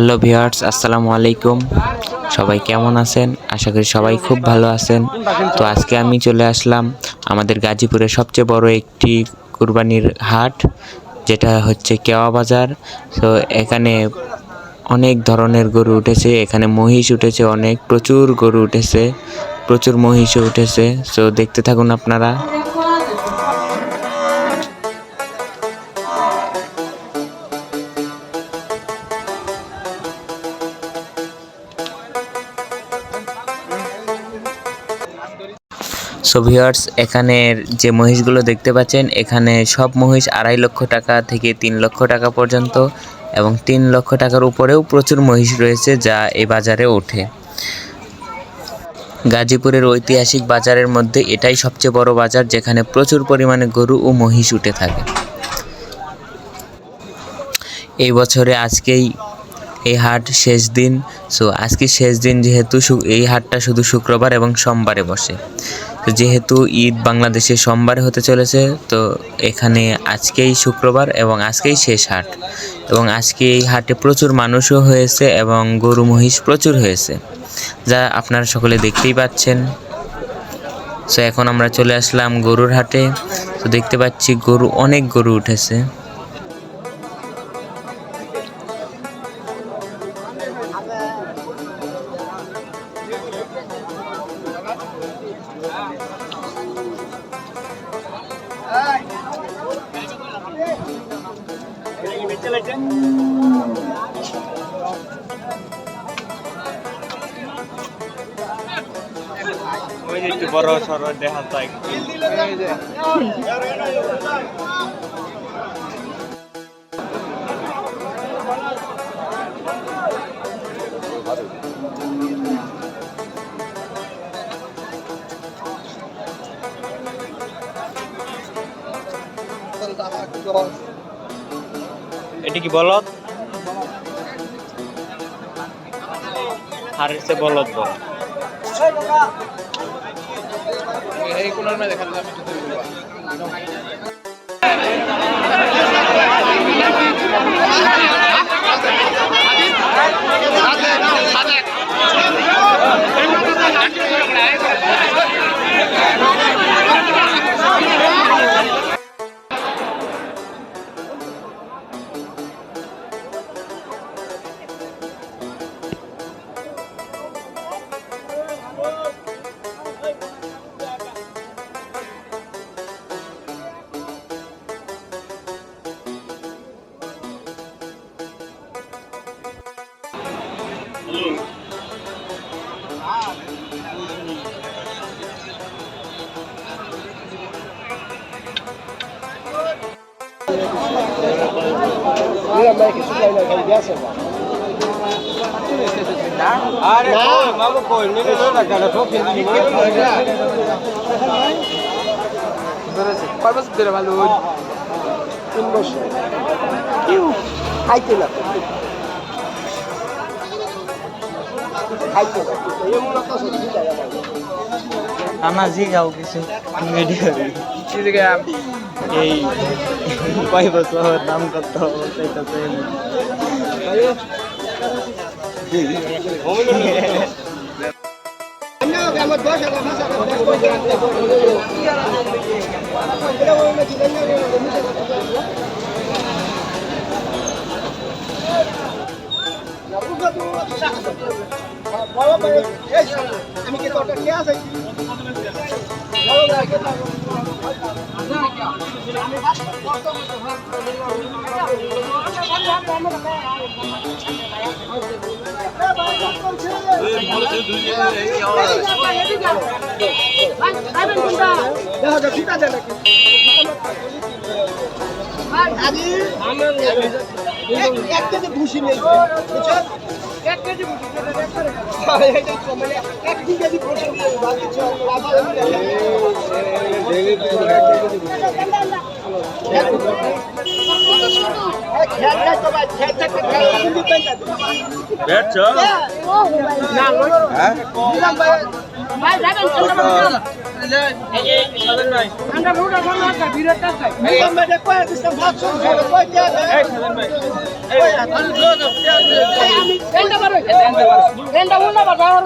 Hello viewers, আসসালামু আলাইকুম। সবাই কেমন আছেন? আশা করি সবাই খুব ভালো আছেন। তো আজকে আমি চলে আসলাম আমাদের গাজীপুরের সবচেয়ে বড় একটি কুরবানির হাট, যেটা হচ্ছে কেওয়া বাজার। তো এখানে অনেক ধরনের গরু উঠেছে, এখানে মহিষ উঠেছে, প্রচুর গরু উঠেছে, প্রচুর মহিষও উঠেছে। তো দেখতে থাকুন আপনারা। সো ভিউয়ার্স, এখানের যে মহিষগুলো দেখতে পাচ্ছেন, এখানে সব মহিষ 2.5 লক্ষ টাকা থেকে 3 লক্ষ টাকা পর্যন্ত, এবং 3 লক্ষ টাকার উপরেও প্রচুর মহিষ রয়েছে যা এই বাজারে ওঠে। গাজীপুরের ঐতিহাসিক বাজারের মধ্যে এটাই সবচেয়ে বড় বাজার, যেখানে প্রচুর পরিমাণে গরু ও মহিষ উঠে থাকে। এই বছরে আজকেই এই হাট শেষ দিন। সো আজকে শেষ দিন, যেহেতু এই হাটটা শুধু শুক্রবার এবং সোমবারে বসে। তো যেহেতু ঈদ বাংলাদেশে সোমবারে হতে চলেছে, তো এখানে আজকেই শুক্রবার এবং আজকেই শেষ হাট, এবং আজকে এই হাটে প্রচুর মানুষও হয়েছে এবং গরু মহিষ প্রচুর হয়েছে, যা আপনারা সকলে দেখতেই পাচ্ছেন। সো এখন আমরা চলে আসলাম গরুর হাটে। তো দেখতে পাচ্ছি অনেক গরু উঠেছে। একটু বড় সড় দেখা যায়। এটা কি বলদ? হারের চেয়ে বলদ বড়। এই কোনার মধ্যে দেখান যাবে একটু দূরে। আরে মামু কই নিলে না কেন সব কিন্তু ধরেছে কয় বছর ধরে ভালো 3 বছর কিউ খাইতে না খাইতে না এমন একটা সত্যি জায়গা আমার জি গাও কিছু ভিডিও কি জায়গা এই কয় বছর নাম কত চাইতেছে। আমি কি তোর কে আছে এক কেজি ভুসি নেই বুঝছো 1 কেজি ভুসি এক কেজি ভুসি নিয়ে বাকিছো আবার আমি ফ্যানটা উল্টা বা ড্রাইভার